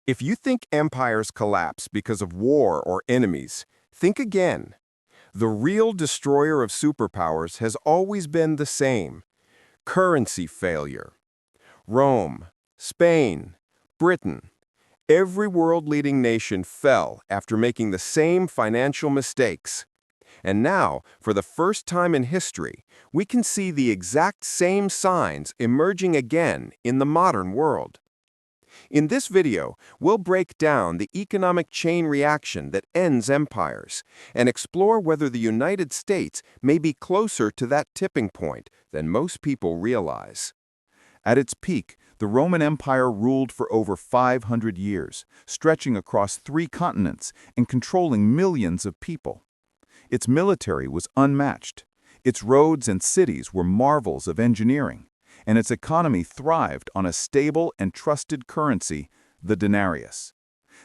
If you think empires collapse because of war or enemies, think again. The real destroyer of superpowers has always been the same: currency failure. Rome, Spain, Britain, every world-leading nation fell after making the same financial mistakes. And now, for the first time in history, we can see the exact same signs emerging again in the modern world. In this video, we'll break down the economic chain reaction that ends empires and explore whether the United States may be closer to that tipping point than most people realize. At its peak, the Roman Empire ruled for over 500 years, stretching across 3 continents and controlling millions of people. Its military was unmatched. Its roads and cities were marvels of engineering, and its economy thrived on a stable and trusted currency, the denarius.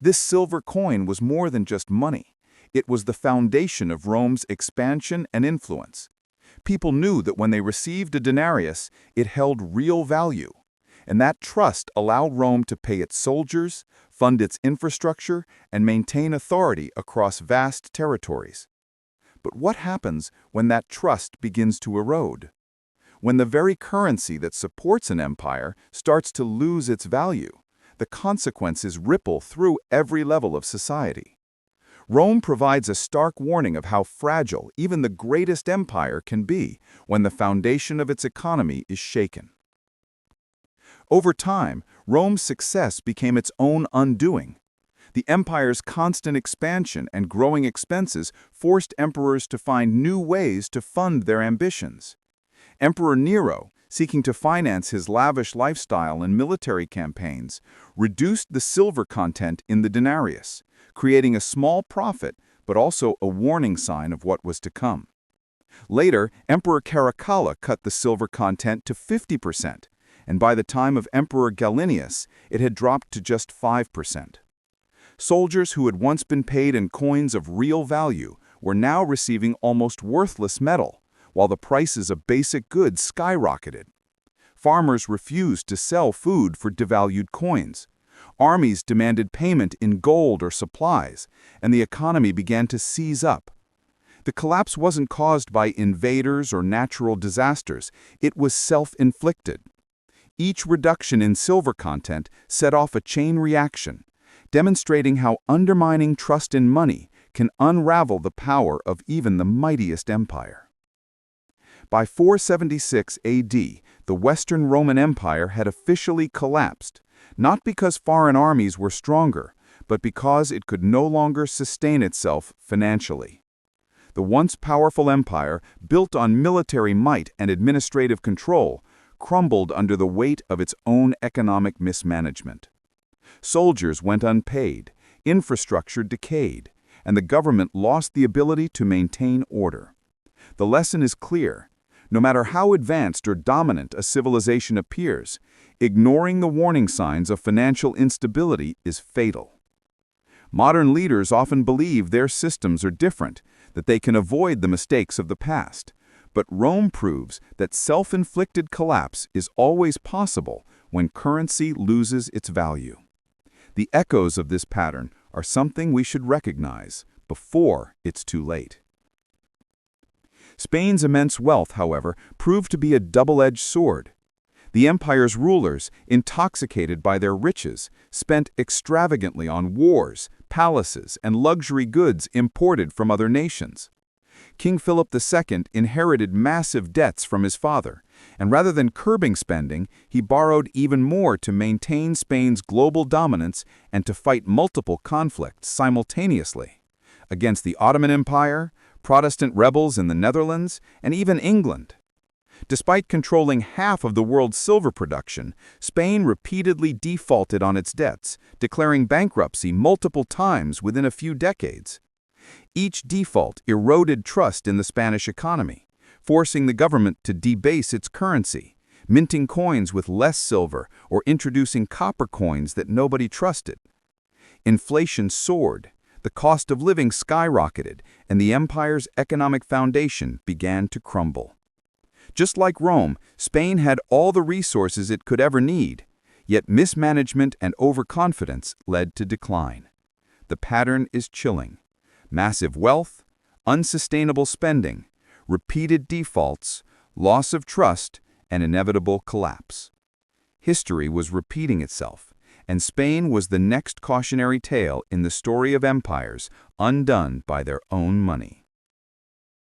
This silver coin was more than just money. It was the foundation of Rome's expansion and influence. People knew that when they received a denarius, it held real value, and that trust allowed Rome to pay its soldiers, fund its infrastructure, and maintain authority across vast territories. But what happens when that trust begins to erode? When the very currency that supports an empire starts to lose its value, the consequences ripple through every level of society. Rome provides a stark warning of how fragile even the greatest empire can be when the foundation of its economy is shaken. Over time, Rome's success became its own undoing. The empire's constant expansion and growing expenses forced emperors to find new ways to fund their ambitions. Emperor Nero, seeking to finance his lavish lifestyle and military campaigns, reduced the silver content in the denarius, creating a small profit but also a warning sign of what was to come. Later, Emperor Caracalla cut the silver content to 50%, and by the time of Emperor Gallienus, it had dropped to just 5%. Soldiers who had once been paid in coins of real value were now receiving almost worthless metal, while the prices of basic goods skyrocketed. Farmers refused to sell food for devalued coins. Armies demanded payment in gold or supplies, and the economy began to seize up. The collapse wasn't caused by invaders or natural disasters, it was self-inflicted. Each reduction in silver content set off a chain reaction, demonstrating how undermining trust in money can unravel the power of even the mightiest empire. By 476 AD, the Western Roman Empire had officially collapsed, not because foreign armies were stronger, but because it could no longer sustain itself financially. The once powerful empire, built on military might and administrative control, crumbled under the weight of its own economic mismanagement. Soldiers went unpaid, infrastructure decayed, and the government lost the ability to maintain order. The lesson is clear. No matter how advanced or dominant a civilization appears, ignoring the warning signs of financial instability is fatal. Modern leaders often believe their systems are different, that they can avoid the mistakes of the past. But Rome proves that self-inflicted collapse is always possible when currency loses its value. The echoes of this pattern are something we should recognize before it's too late. Spain's immense wealth, however, proved to be a double-edged sword. The empire's rulers, intoxicated by their riches, spent extravagantly on wars, palaces, and luxury goods imported from other nations. King Philip II inherited massive debts from his father, and rather than curbing spending, he borrowed even more to maintain Spain's global dominance and to fight multiple conflicts simultaneously against the Ottoman Empire, Protestant rebels in the Netherlands, and even England. Despite controlling half of the world's silver production, Spain repeatedly defaulted on its debts, declaring bankruptcy multiple times within a few decades. Each default eroded trust in the Spanish economy, forcing the government to debase its currency, minting coins with less silver or introducing copper coins that nobody trusted. Inflation soared, the cost of living skyrocketed, and the empire's economic foundation began to crumble. Just like Rome, Spain had all the resources it could ever need, Yet mismanagement and overconfidence led to decline. The pattern is chilling. Massive wealth, unsustainable spending, repeated defaults, loss of trust, and inevitable collapse. History was repeating itself, and Spain was the next cautionary tale in the story of empires undone by their own money.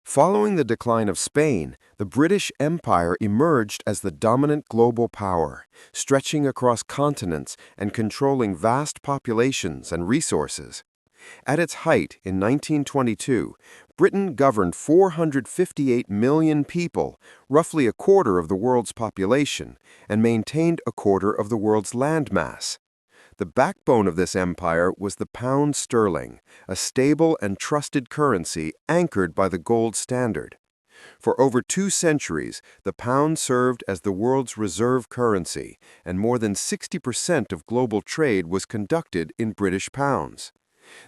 Following the decline of Spain, the British Empire emerged as the dominant global power, stretching across continents and controlling vast populations and resources. At its height in 1922, Britain governed 458 million people, roughly a quarter of the world's population, and maintained a quarter of the world's landmass. The backbone of this empire was the pound sterling, a stable and trusted currency anchored by the gold standard. For over 2 centuries, the pound served as the world's reserve currency, and more than 60% of global trade was conducted in British pounds.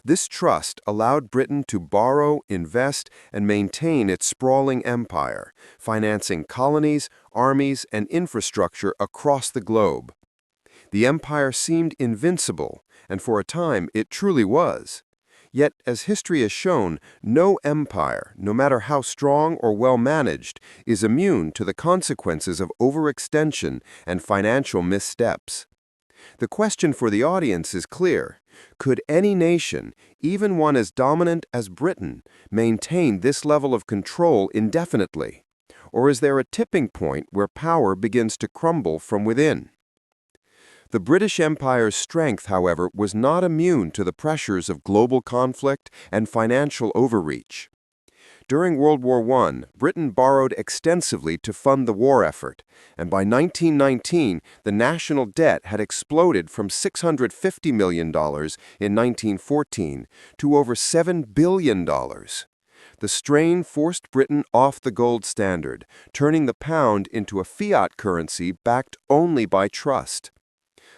This trust allowed Britain to borrow, invest, and maintain its sprawling empire, financing colonies, armies, and infrastructure across the globe. The empire seemed invincible, and for a time it truly was. Yet, as history has shown, no empire, no matter how strong or well managed, is immune to the consequences of overextension and financial missteps. The question for the audience is clear. Could any nation, even one as dominant as Britain, maintain this level of control indefinitely? Or is there a tipping point where power begins to crumble from within? The British Empire's strength, however, was not immune to the pressures of global conflict and financial overreach. During World War I, Britain borrowed extensively to fund the war effort, and by 1919, the national debt had exploded from $650 million in 1914 to over $7 billion. The strain forced Britain off the gold standard, turning the pound into a fiat currency backed only by trust.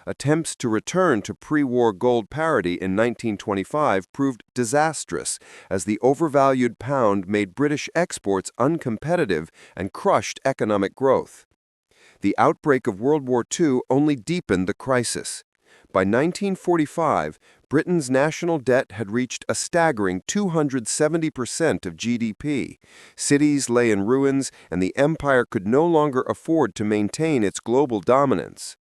Attempts to return to pre-war gold parity in 1925 proved disastrous, as the overvalued pound made British exports uncompetitive and crushed economic growth. The outbreak of World War II only deepened the crisis. By 1945, Britain's national debt had reached a staggering 270% of GDP. Cities lay in ruins, and the empire could no longer afford to maintain its global dominance.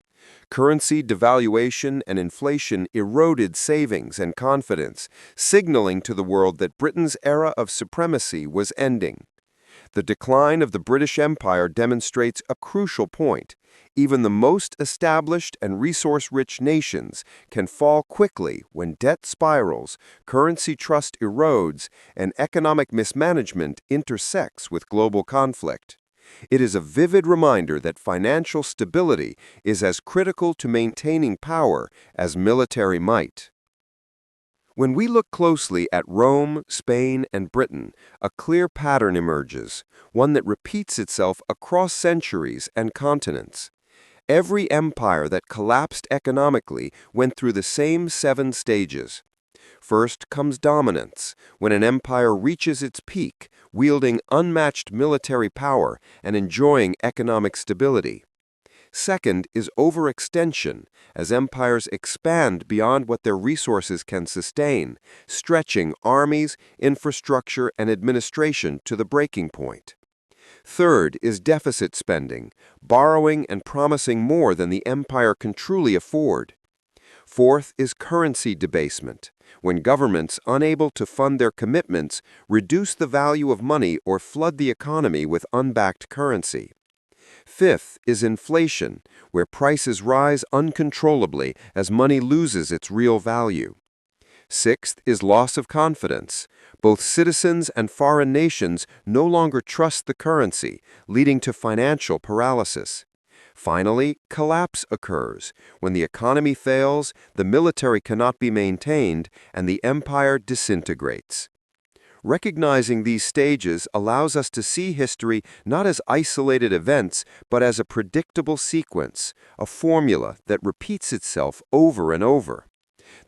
Currency devaluation and inflation eroded savings and confidence, signaling to the world that Britain's era of supremacy was ending. The decline of the British Empire demonstrates a crucial point. Even the most established and resource-rich nations can fall quickly when debt spirals, currency trust erodes, and economic mismanagement intersects with global conflict. It is a vivid reminder that financial stability is as critical to maintaining power as military might. When we look closely at Rome, Spain, and Britain, a clear pattern emerges, one that repeats itself across centuries and continents. Every empire that collapsed economically went through the same 7 stages. First comes dominance, when an empire reaches its peak, wielding unmatched military power and enjoying economic stability. Second is overextension, as empires expand beyond what their resources can sustain, stretching armies, infrastructure, and administration to the breaking point. Third is deficit spending, borrowing and promising more than the empire can truly afford. Fourth is currency debasement, when governments, unable to fund their commitments, reduce the value of money or flood the economy with unbacked currency. Fifth is inflation, where prices rise uncontrollably as money loses its real value. Sixth is loss of confidence. Both citizens and foreign nations no longer trust the currency, leading to financial paralysis. Finally, collapse occurs. When the economy fails, the military cannot be maintained, and the empire disintegrates. Recognizing these stages allows us to see history not as isolated events, but as a predictable sequence, a formula that repeats itself over and over.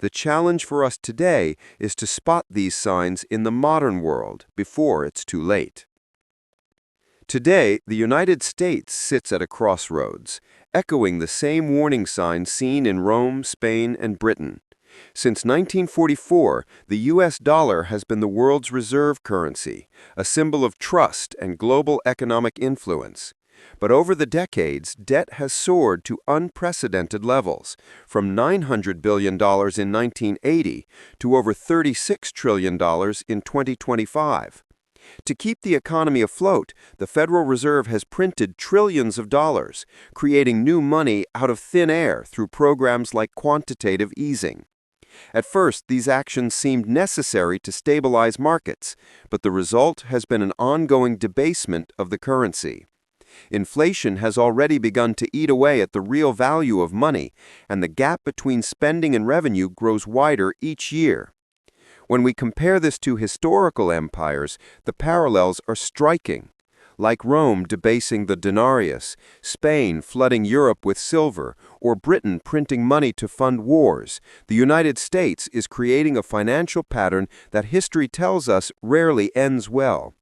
The challenge for us today is to spot these signs in the modern world before it's too late. Today, the United States sits at a crossroads, echoing the same warning signs seen in Rome, Spain, and Britain. Since 1944, the U.S. dollar has been the world's reserve currency, a symbol of trust and global economic influence. But over the decades, debt has soared to unprecedented levels, from $900 billion in 1980 to over $36 trillion in 2025. To keep the economy afloat, the Federal Reserve has printed trillions of dollars, creating new money out of thin air through programs like quantitative easing. At first, these actions seemed necessary to stabilize markets, but the result has been an ongoing debasement of the currency. Inflation has already begun to eat away at the real value of money, and the gap between spending and revenue grows wider each year. When we compare this to historical empires, the parallels are striking. Like Rome debasing the denarius, Spain flooding Europe with silver, or Britain printing money to fund wars, the United States is creating a financial pattern that history tells us rarely ends well.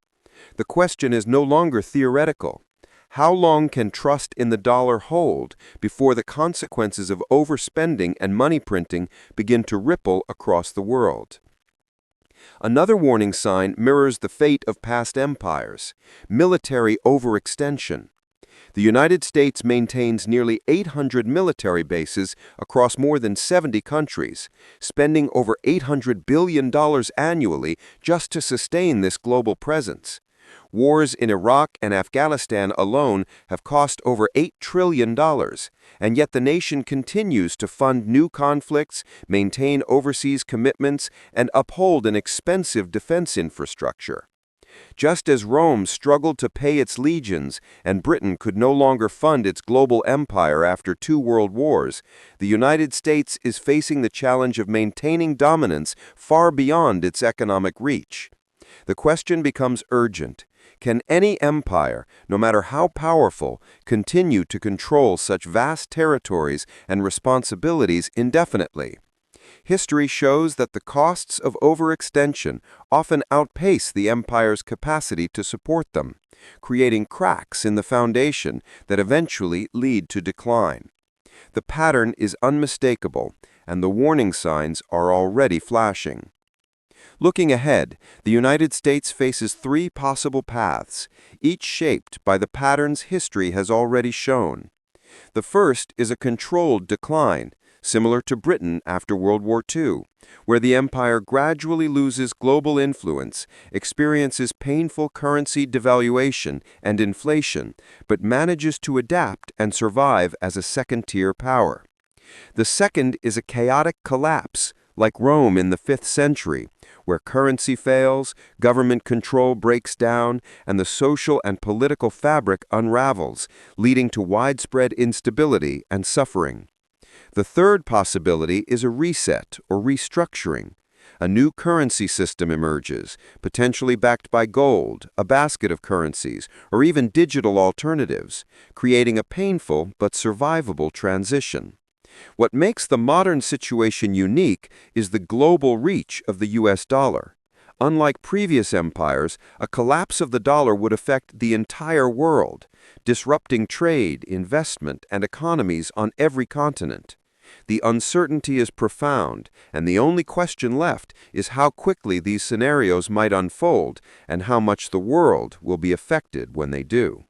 The question is no longer theoretical. How long can trust in the dollar hold before the consequences of overspending and money printing begin to ripple across the world? Another warning sign mirrors the fate of past empires: military overextension. The United States maintains nearly 800 military bases across more than 70 countries, spending over $800 billion annually just to sustain this global presence. Wars in Iraq and Afghanistan alone have cost over $8 trillion, and yet the nation continues to fund new conflicts, maintain overseas commitments, and uphold an expensive defense infrastructure. Just as Rome struggled to pay its legions and Britain could no longer fund its global empire after 2 world wars, the United States is facing the challenge of maintaining dominance far beyond its economic reach. The question becomes urgent. Can any empire, no matter how powerful, continue to control such vast territories and responsibilities indefinitely? History shows that the costs of overextension often outpace the empire's capacity to support them, creating cracks in the foundation that eventually lead to decline. The pattern is unmistakable, and the warning signs are already flashing. Looking ahead, the United States faces 3 possible paths, each shaped by the patterns history has already shown. The first is a controlled decline, similar to Britain after World War II, where the empire gradually loses global influence, experiences painful currency devaluation and inflation, but manages to adapt and survive as a second-tier power. The second is a chaotic collapse, like Rome in the 5th century, where currency fails, government control breaks down, and the social and political fabric unravels, leading to widespread instability and suffering. The third possibility is a reset or restructuring. A new currency system emerges, potentially backed by gold, a basket of currencies, or even digital alternatives, creating a painful but survivable transition. What makes the modern situation unique is the global reach of the U.S. dollar. Unlike previous empires, a collapse of the dollar would affect the entire world, disrupting trade, investment, and economies on every continent. The uncertainty is profound, and the only question left is how quickly these scenarios might unfold and how much the world will be affected when they do.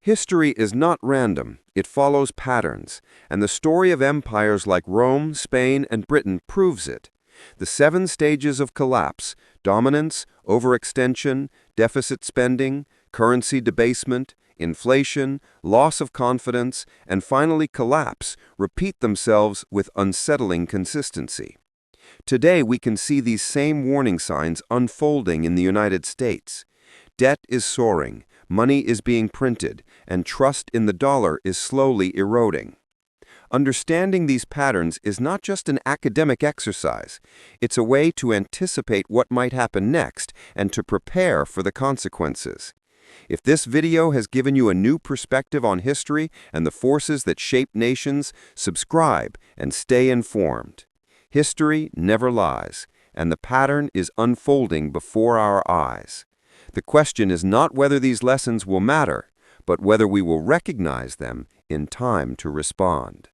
History is not random, it follows patterns, and the story of empires like Rome, Spain, and Britain proves it. The 7 stages of collapse: dominance, overextension, deficit spending, currency debasement, inflation, loss of confidence, and finally collapse repeat themselves with unsettling consistency. Today we can see these same warning signs unfolding in the United States. Debt is soaring, money is being printed, and trust in the dollar is slowly eroding. Understanding these patterns is not just an academic exercise. It's a way to anticipate what might happen next and to prepare for the consequences. If this video has given you a new perspective on history and the forces that shape nations, subscribe and stay informed. History never lies, and the pattern is unfolding before our eyes. The question is not whether these lessons will matter, but whether we will recognize them in time to respond.